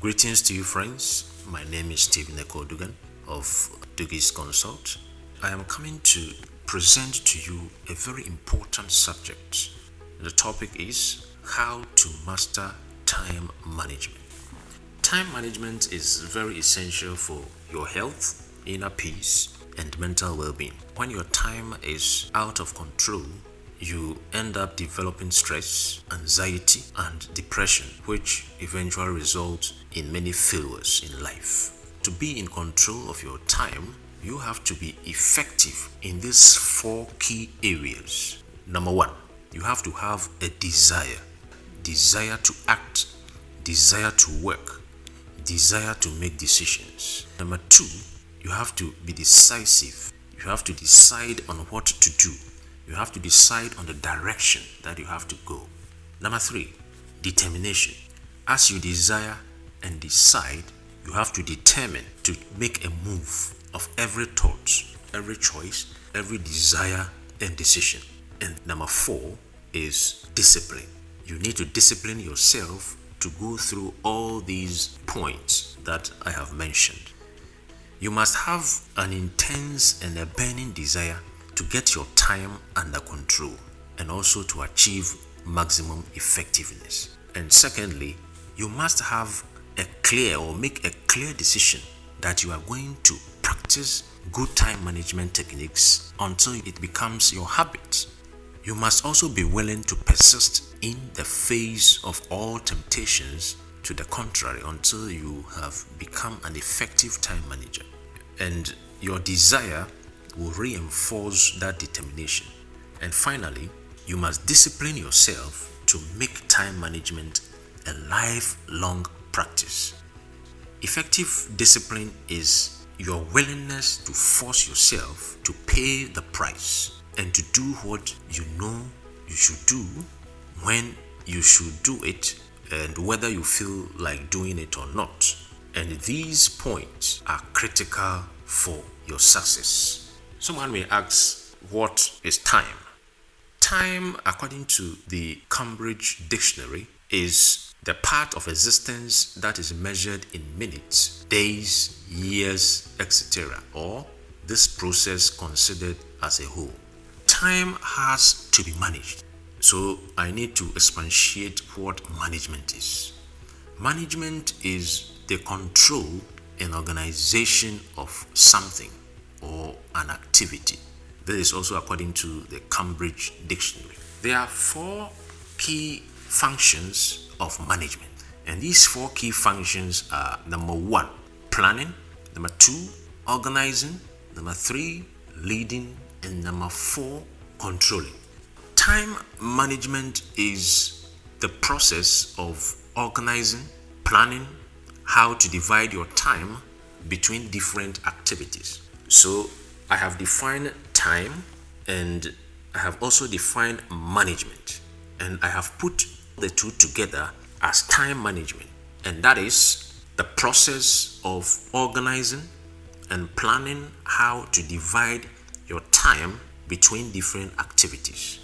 Greetings to you, friends. My name is Dougan of Dougan's Consult. I am coming to present to you a very important subject. The topic is how to master time management. Time management is very essential for your health, inner peace, and mental well-being. When your time is out of control, you end up developing stress, anxiety, and depression, which eventually results in many failures in life. To be in control of your time, you have to be effective in these 4 key areas. Number 1, you have to have a desire to act, desire to work, desire to make decisions. Number 2, you have to be decisive. You have to decide on what to do. You have to decide on the direction that you have to go. Number 3, determination. As you desire and decide, you have to determine to make a move of every thought, every choice, every desire and decision. And number 4 is discipline. You need to discipline yourself to go through all these points that I have mentioned. You must have an intense and a burning desire to get your time under control and also to achieve maximum effectiveness. And secondly, you must have make a clear decision that you are going to practice good time management techniques until it becomes your habit. You must also be willing to persist in the face of all temptations to the contrary until you have become an effective time manager. And your desire will reinforce that determination. And finally, you must discipline yourself to make time management a lifelong practice. Effective discipline is your willingness to force yourself to pay the price and to do what you know you should do, when you should do it, and whether you feel like doing it or not. And these points are critical for your success. Someone may ask, what is time? Time, according to the Cambridge Dictionary, is the part of existence that is measured in minutes, days, years, etc., or this process considered as a whole. Time has to be managed. So I need to expatiate what management is. Management is the control and organization of something or an activity. This is also according to the Cambridge Dictionary. There are 4 key functions of management, and these 4 key functions are: number 1, planning; number 2, organizing; number 3, leading; and number 4, controlling. Time management is the process of organizing, planning, how to divide your time between different activities. So I have defined time, and I have also defined management, and I have put the two together as time management, and that is the process of organizing and planning how to divide your time between different activities.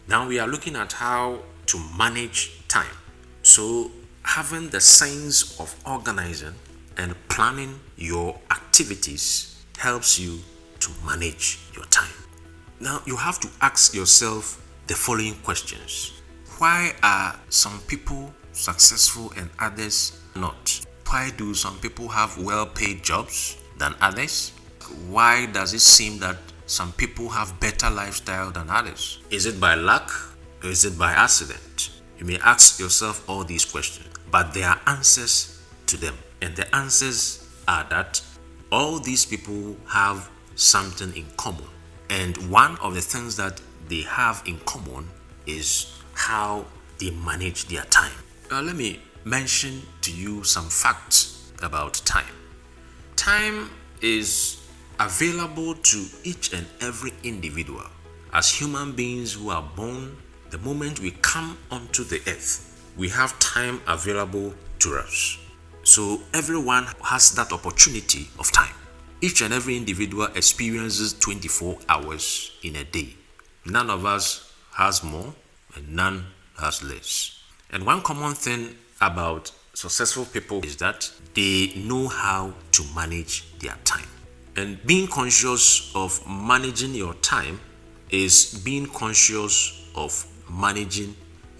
Now we are looking at how to manage time. So having the sense of organizing and planning your activities helps you to manage your time. Now you have to ask yourself the following questions. Why are some people successful and others not? Why do some people have well-paid jobs than others? Why does it seem that some people have better lifestyle than others? Is it by luck or is it by accident? You may ask yourself all these questions, but there are answers to them. And the answers are that all these people have something in common. And one of the things that they have in common is how they manage their time. Now let me mention to you some facts about time. Time is available to each and every individual. As human beings who are born, the moment we come onto the earth, we have time available to us. So everyone has that opportunity of time. Each and every individual experiences 24 hours in a day. None of us has more and none has less. And one common thing about successful people is that they know how to manage their time. And being conscious of managing your time is being conscious of managing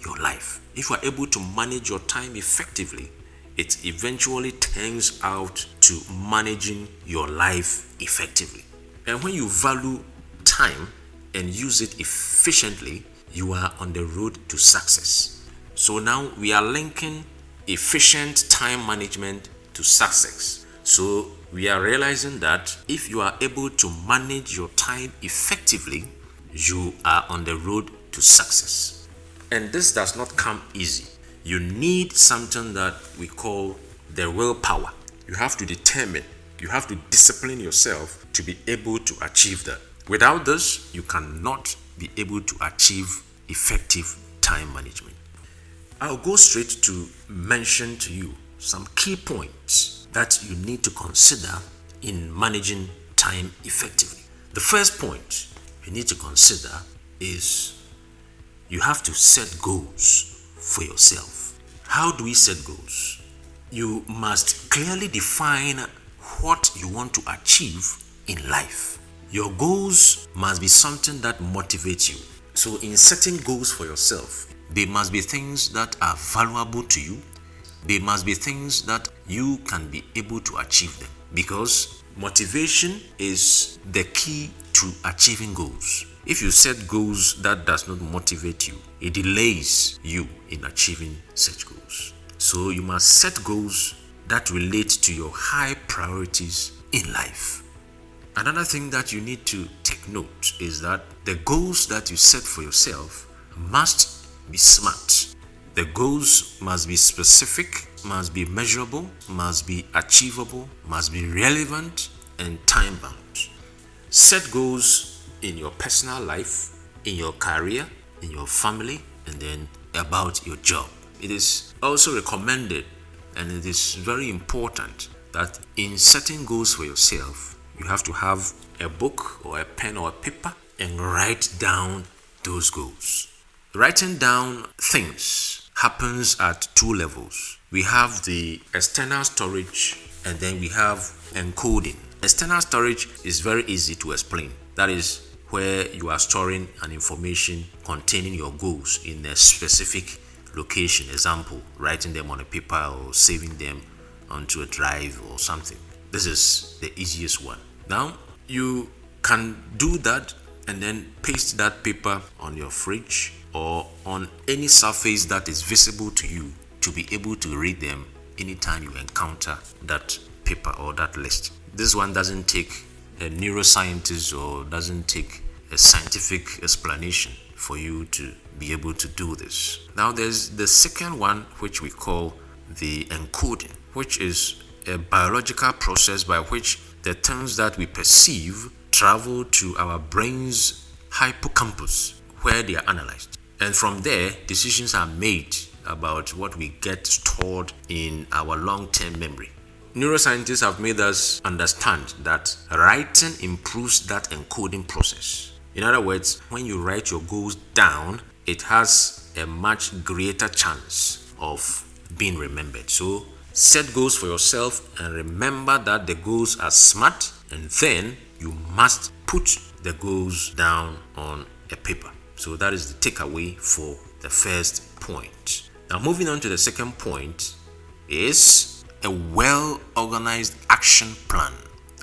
your life. If you are able to manage your time effectively, it eventually turns out to managing your life effectively. And when you value time and use it efficiently, you are on the road to success. So now we are linking efficient time management to success. So we are realizing that if you are able to manage your time effectively, you are on the road to success. And this does not come easy. You need something that we call the willpower. You have to determine, you have to discipline yourself to be able to achieve that. Without this, you cannot be able to achieve effective time management. I'll go straight to mention to you some key points that you need to consider in managing time effectively. The first point you need to consider is you have to set goals for yourself. How do we set goals? You must clearly define what you want to achieve in life. Your goals must be something that motivates you. So in setting goals for yourself, they must be things that are valuable to you. They must be things that you can be able to achieve them, because motivation is the key to achieving goals. If you set goals that does not motivate you, it delays you in achieving such goals. So you must set goals that relate to your high priorities in life. Another thing that you need to take note is that the goals that you set for yourself must be smart. The goals must be specific, must be measurable, must be achievable, must be relevant and time-bound. Set goals in your personal life, in your career, in your family, and then about your job. It is also recommended, and it is very important, that in setting goals for yourself, you have to have a book or a pen or a paper and write down those goals. Writing down things happens at two levels. We have the external storage and then we have encoding. External storage is very easy to explain. That is where you are storing an information containing your goals in a specific location. Example, writing them on a paper or saving them onto a drive or something. This is the easiest one. Now, you can do that and then paste that paper on your fridge or on any surface that is visible to you to be able to read them anytime you encounter that paper or that list. This one doesn't take a neuroscientist or doesn't take a scientific explanation for you to be able to do this. Now there's the second one, which we call the encoding, which is a biological process by which the things that we perceive travel to our brain's hippocampus, where they are analyzed. And from there, decisions are made about what we get stored in our long-term memory. Neuroscientists have made us understand that writing improves that encoding process. In other words, when you write your goals down, it has a much greater chance of being remembered. So set goals for yourself and remember that the goals are smart, and then you must put the goals down on a paper. So that is the takeaway for the first point. Now moving on to the second point is a well-organized action plan.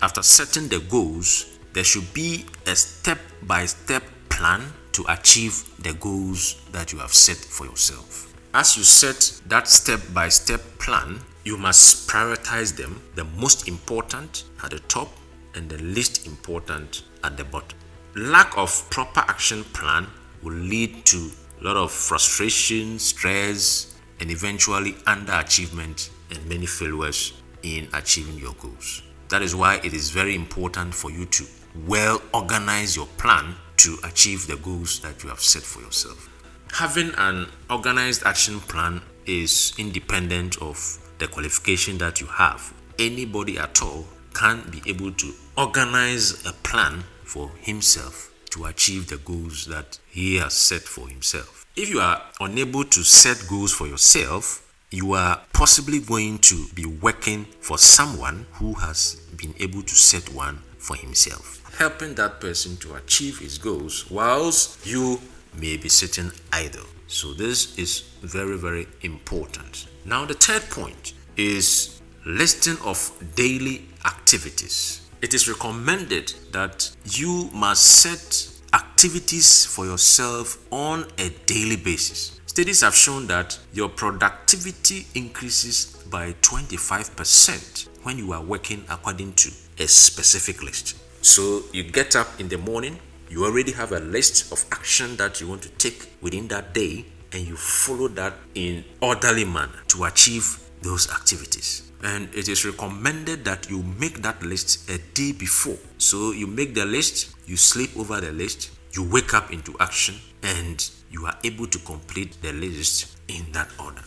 After setting the goals, there should be a step-by-step plan to achieve the goals that you have set for yourself. As you set that step-by-step plan, you must prioritize them, the most important at the top and the least important at the bottom. Lack of proper action plan will lead to a lot of frustration, stress, and eventually underachievement and many failures in achieving your goals. That is why it is very important for you to well organize your plan to achieve the goals that you have set for yourself. Having an organized action plan is independent of the qualification that you have. Anybody at all can be able to organize a plan for himself to achieve the goals that he has set for himself. If you are unable to set goals for yourself, you are possibly going to be working for someone who has been able to set one for himself, helping that person to achieve his goals whilst you may be sitting idle. So this is very, very important. Now the third point is listing of daily activities. It is recommended that you must set activities for yourself on a daily basis. Studies have shown that your productivity increases by 25% when you are working according to a specific list. So you get up in the morning, you already have a list of action that you want to take within that day, and you follow that in orderly manner to achieve those activities. And it is recommended that you make that list a day before. So you make the list, you sleep over the list, you wake up into action, and you are able to complete the list in that order.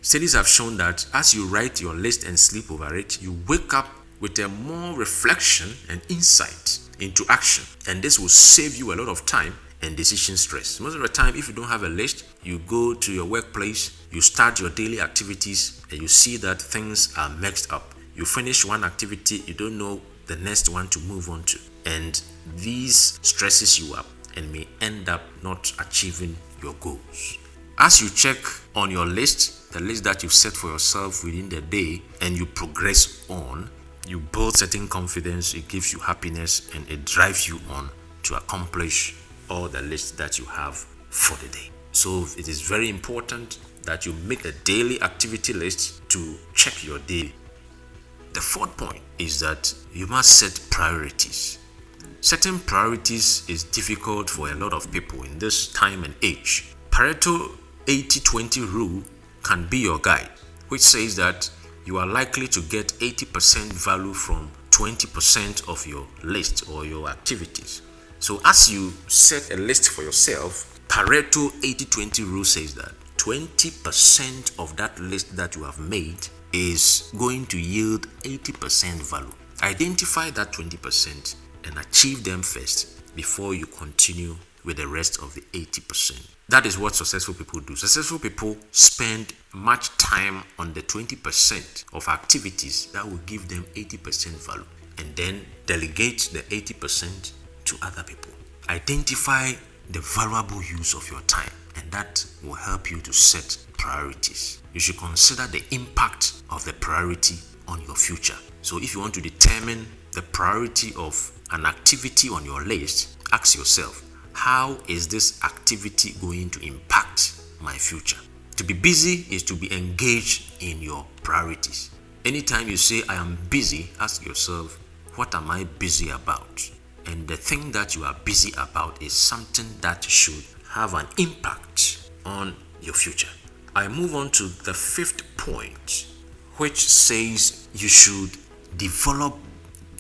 Studies have shown that as you write your list and sleep over it, you wake up with a more reflection and insight into action, and this will save you a lot of time and decision stress. Most of the time, if you don't have a list, you go to your workplace, you start your daily activities, and you see that things are mixed up. You finish one activity, you don't know the next one to move on to, and these stresses you up and may end up not achieving your goals. As you check on your list, the list that you've set for yourself within the day, and you progress on, you build certain confidence, it gives you happiness, and it drives you on to accomplish all the lists that you have for the day. So it is very important that you make a daily activity list to check your day. The fourth point is that you must set priorities. Setting priorities is difficult for a lot of people in this time and age. Pareto 80-20 rule can be your guide, which says that you are likely to get 80% value from 20% of your list or your activities. So as you set a list for yourself, Pareto 80-20 rule says that 20% of that list that you have made is going to yield 80% value. Identify that 20% and achieve them first before you continue with the rest of the 80%. That is what successful people do. Successful people spend much time on the 20% of activities that will give them 80% value, and then delegate the 80% to other people. Identify the valuable use of your time, and that will help you to set priorities. You should consider the impact of the priority on your future. So if you want to determine the priority of an activity on your list, ask yourself, how is this activity going to impact my future? To be busy is to be engaged in your priorities. Anytime you say, I am busy, ask yourself, what am I busy about? And the thing that you are busy about is something that should have an impact on your future. I move on to the fifth point, which says you should develop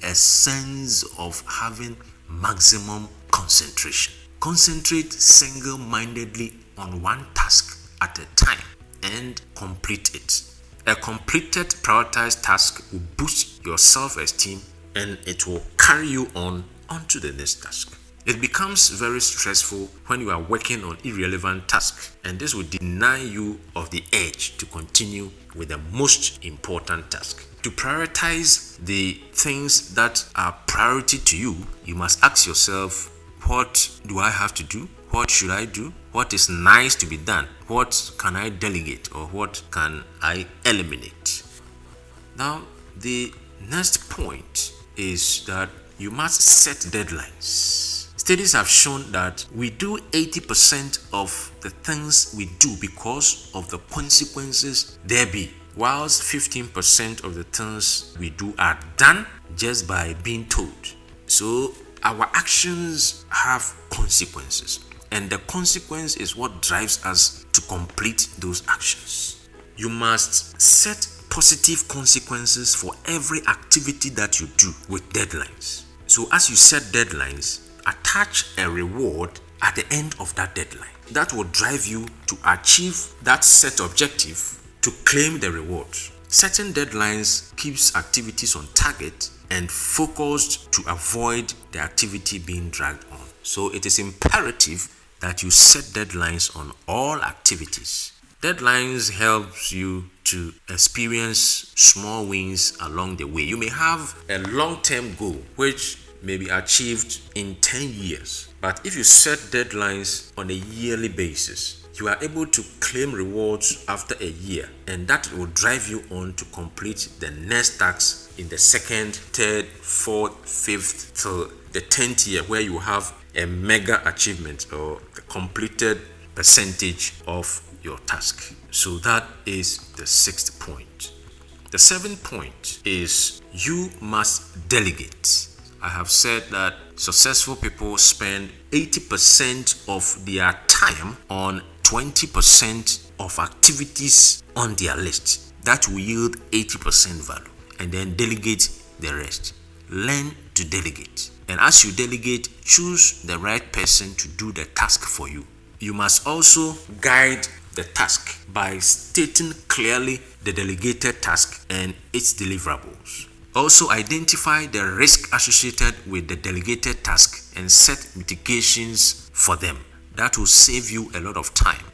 a sense of having maximum concentration. Concentrate single-mindedly on one task at a time and complete it. A completed prioritized task will boost your self-esteem, and it will carry you onto the next task. It becomes very stressful when you are working on irrelevant tasks, and this will deny you of the edge to continue with the most important task. To prioritize the things that are priority to you, you must ask yourself, what do I have to do? What should I do? What is nice to be done? What can I delegate, or what can I eliminate? Now, the next point is that you must set deadlines. Studies have shown that we do 80% of the things we do because of the consequences there be, whilst 15% of the things we do are done just by being told. So our actions have consequences, and the consequence is what drives us to complete those actions. You must set positive consequences for every activity that you do with deadlines. So as you set deadlines, attach a reward at the end of that deadline. That will drive you to achieve that set objective, to claim the reward. Setting deadlines keeps activities on target and focused to avoid the activity being dragged on. So it is imperative that you set deadlines on all activities. Deadlines helps you to experience small wins along the way. You may have a long-term goal which may be achieved in 10 years, but if you set deadlines on a yearly basis, you are able to claim rewards after a year, and that will drive you on to complete the next task in the second, third, fourth, fifth till the 10th year, where you have a mega achievement or the completed percentage of your task. So that is the 6th point. The 7th point is you must delegate. I have said that successful people spend 80% of their time on 20% of activities on their list. That will yield 80% value, and then delegate the rest. Learn to delegate. And as you delegate, choose the right person to do the task for you. You must also guide the task by stating clearly the delegated task and its deliverables. Also, identify the risk associated with the delegated task and set mitigations for them. That will save you a lot of time.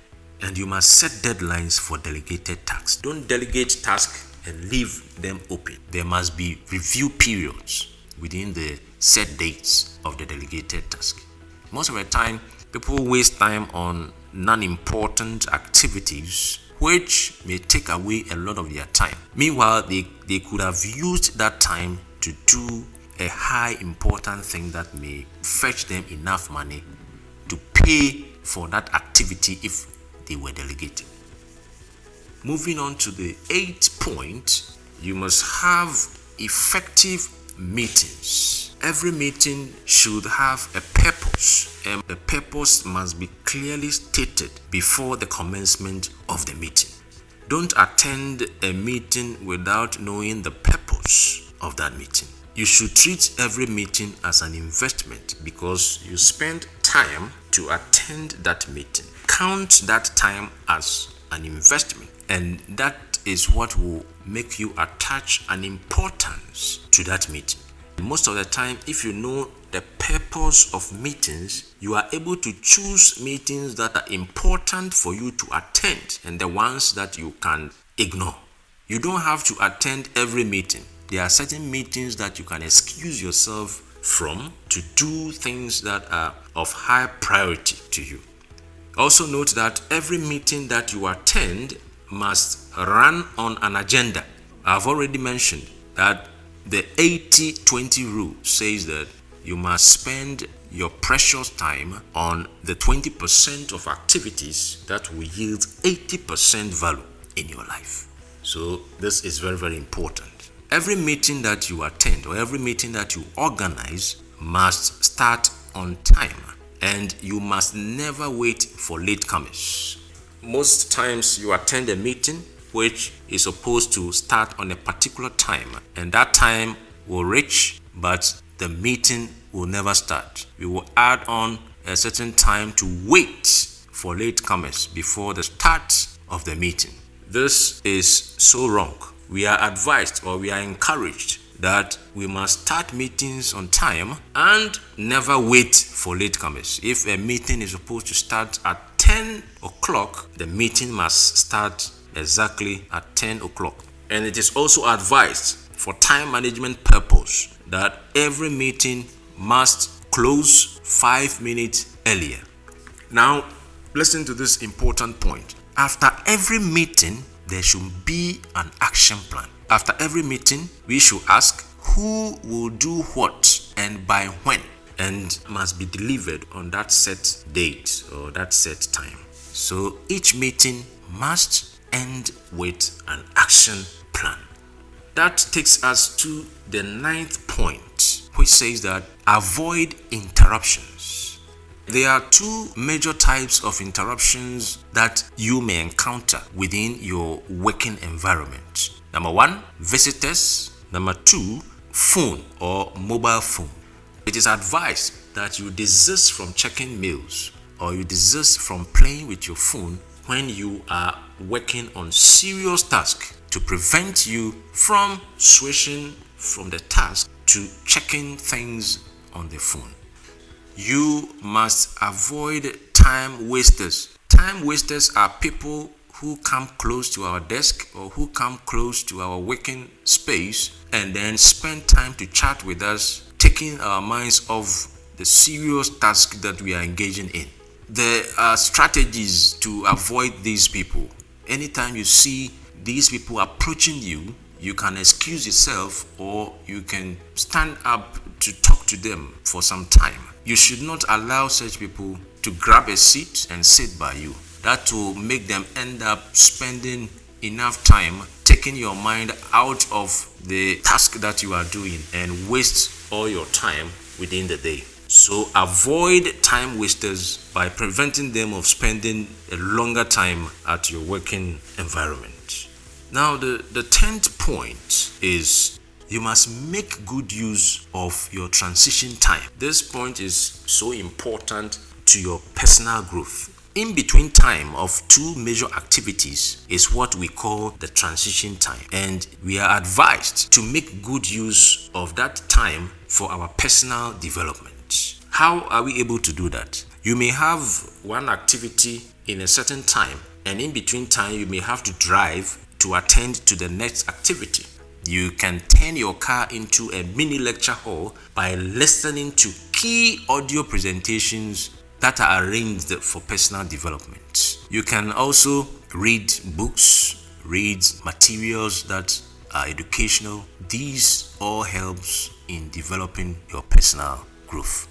And you must set deadlines for delegated tasks. Don't delegate tasks and leave them open. There must be review periods within the set dates of the delegated task. Most of the time, people waste time on non-important activities which may take away a lot of their time. Meanwhile, they could have used that time to do a high important thing that may fetch them enough money to pay for that activity if they were delegated. Moving on to the 8th point, you must have effective meetings. Every meeting should have a purpose, and the purpose must be clearly stated before the commencement of the meeting. Don't attend a meeting without knowing the purpose of that meeting. You should treat every meeting as an investment because you spend time to attend that meeting. Count that time as an investment, and that is what will make you attach an importance to that meeting. Most of the time, if you know the purpose of meetings, you are able to choose meetings that are important for you to attend and the ones that you can ignore. You don't have to attend every meeting. There are certain meetings that you can excuse yourself from to do things that are of high priority to you. Also note that every meeting that you attend must run on an agenda. I've already mentioned that the 80-20 rule says that you must spend your precious time on the 20% of activities that will yield 80% value in your life. So this is very, very important. Every meeting that you attend or every meeting that you organize must start on time, and you must never wait for latecomers. Most times you attend a meeting which is supposed to start on a particular time, and that time will reach, but the meeting will never start. We will add on a certain time to wait for latecomers before the start of the meeting. This is so wrong. We are advised or we are encouraged that we must start meetings on time and never wait for latecomers. If a meeting is supposed to start at 10 o'clock, the meeting must start exactly at 10 o'clock. And it is also advised for time management purpose that every meeting must close 5 minutes earlier. Now, listen to this important point. After every meeting, there should be an action plan. After every meeting, we should ask who will do what and by when, and must be delivered on that set date or that set time. So each meeting must end with an action plan. That takes us to the 9th point, which says that avoid interruptions. There are 2 major types of interruptions that you may encounter within your working environment. Number 1, visitors. Number 2, phone or mobile phone. It is advised that you desist from checking mails or you desist from playing with your phone when you are working on serious tasks to prevent you from switching from the task to checking things on the phone. You must avoid time wasters. Time wasters are people who come close to our desk or who come close to our working space and then spend time to chat with us, taking our minds off the serious task that we are engaging in. There are strategies to avoid these people. Anytime you see these people approaching you, you can excuse yourself or you can stand up to talk to them for some time. You should not allow such people to grab a seat and sit by you. That will make them end up spending enough time taking your mind out of the task that you are doing and waste all your time within the day. So avoid time wasters by preventing them of spending a longer time at your working environment. Now the 10th point is you must make good use of your transition time. This point is so important to your personal growth. In between time of two major activities is what we call the transition time, and we are advised to make good use of that time for our personal development. How are we able to do that? You may have one activity in a certain time, and in between time you may have to drive to attend to the next activity. You can turn your car into a mini lecture hall by listening to key audio presentations that are arranged for personal development. You can also read books, read materials that are educational. These all helps in developing your personal growth.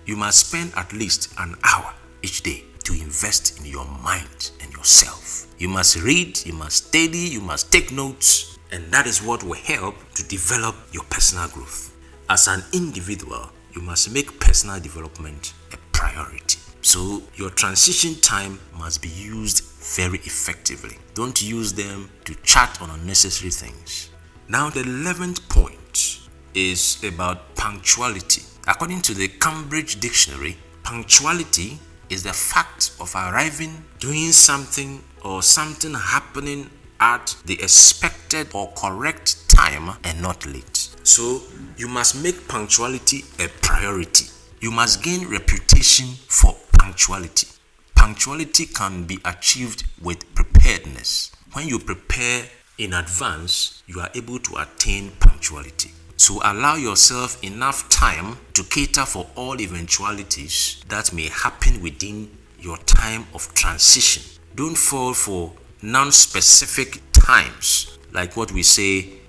You must spend at least an hour each day to invest in your mind and yourself. You must read, you must study, you must take notes, and that is what will help to develop your personal growth. As an individual, you must make personal development a priority. So your transition time must be used very effectively. Don't use them to chat on unnecessary things. Now the 11th point is about punctuality. According to the Cambridge Dictionary, punctuality is the fact of arriving, doing something or something happening at the expected or correct time and not late. So you must make punctuality a priority. You must gain reputation for punctuality. Punctuality can be achieved with preparedness. When you prepare in advance, you are able to attain punctuality. So allow yourself enough time to cater for all eventualities that may happen within your time of transition. Don't fall for non-specific times, like what we say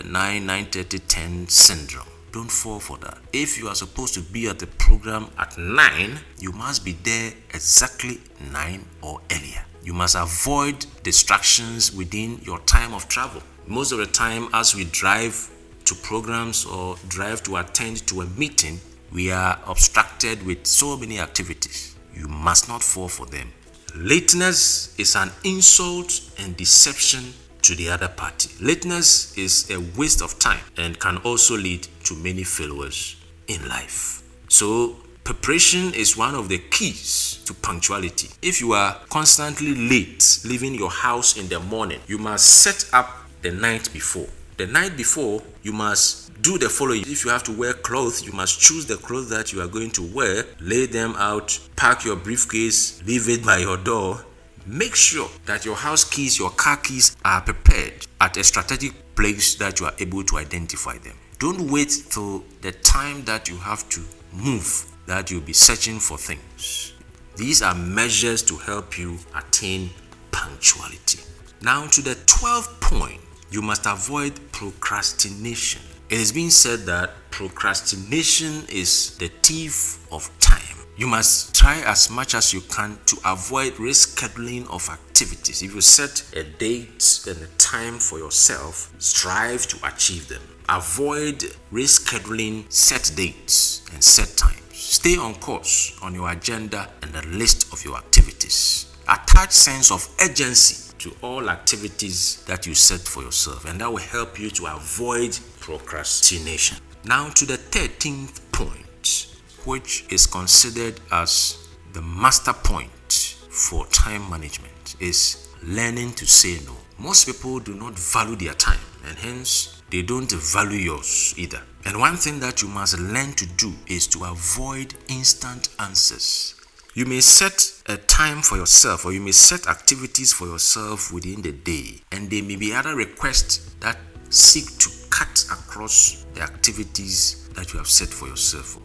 9:30, 10 syndrome. Don't fall for that. If you are supposed to be at the program at 9, you must be there exactly 9 or earlier. You must avoid distractions within your time of travel. Most of the time, as we drive to programs or drive to attend to a meeting, we are obstructed with so many activities. You must not fall for them. Lateness is an insult and deception to the other party. Lateness is a waste of time and can also lead to many failures in life. So preparation is one of the keys to punctuality. If you are constantly late leaving your house in the morning, you must set up the night before. The night before, you must do the following. If you have to wear clothes, you must choose the clothes that you are going to wear, lay them out, pack your briefcase, leave it by your door. Make sure that your house keys, your car keys are prepared at a strategic place that you are able to identify them. Don't wait till the time that you have to move that you'll be searching for things. These are measures to help you attain punctuality. Now to the 12th point, you must avoid procrastination. It is being said that procrastination is the thief of time. You must try as much as you can to avoid rescheduling of activities. If you set a date and a time for yourself, strive to achieve them. Avoid rescheduling set dates and set times. Stay on course on your agenda and the list of your activities. Attach sense of urgency to all activities that you set for yourself, and that will help you to avoid procrastination. Now to the 13th point, which is considered as the master point for time management, is learning to say no. Most people do not value their time, and hence they don't value yours either. And one thing that you must learn to do is to avoid instant answers. You may set a time for yourself, or you may set activities for yourself within the day, and there may be other requests that seek to cut across the activities that you have set for yourself.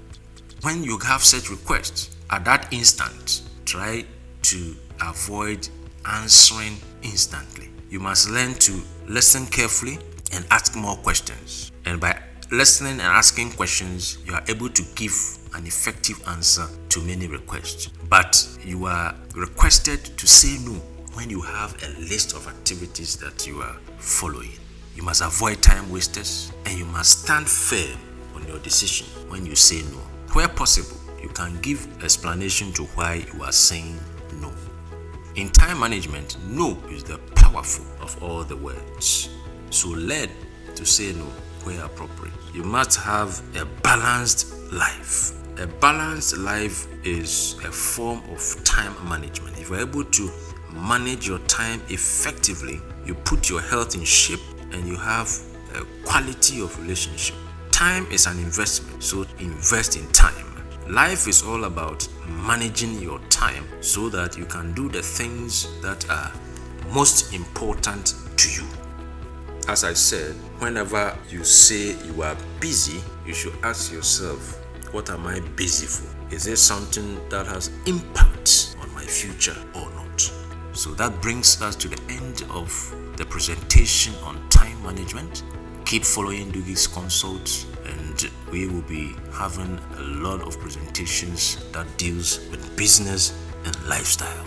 When you have such requests, at that instant, try to avoid answering instantly. You must learn to listen carefully and ask more questions. And by listening and asking questions, you are able to give an effective answer to many requests. But you are requested to say no when you have a list of activities that you are following. You must avoid time wasters, and you must stand firm on your decision when you say no. Where possible, you can give explanation to why you are saying no. In time management, no is the powerful of all the words. So learn to say no where appropriate. You must have a balanced life. A balanced life is a form of time management. If you're able to manage your time effectively, you put your health in shape and you have a quality of relationship. Time is an investment, so invest in time. Life is all about managing your time so that you can do the things that are most important to you. As I said, whenever you say you are busy, you should ask yourself, what am I busy for? Is there something that has impact on my future or not? So that brings us to the end of the presentation on time management. Keep following Dougan's Consults, and we will be having a lot of presentations that deals with business and lifestyle.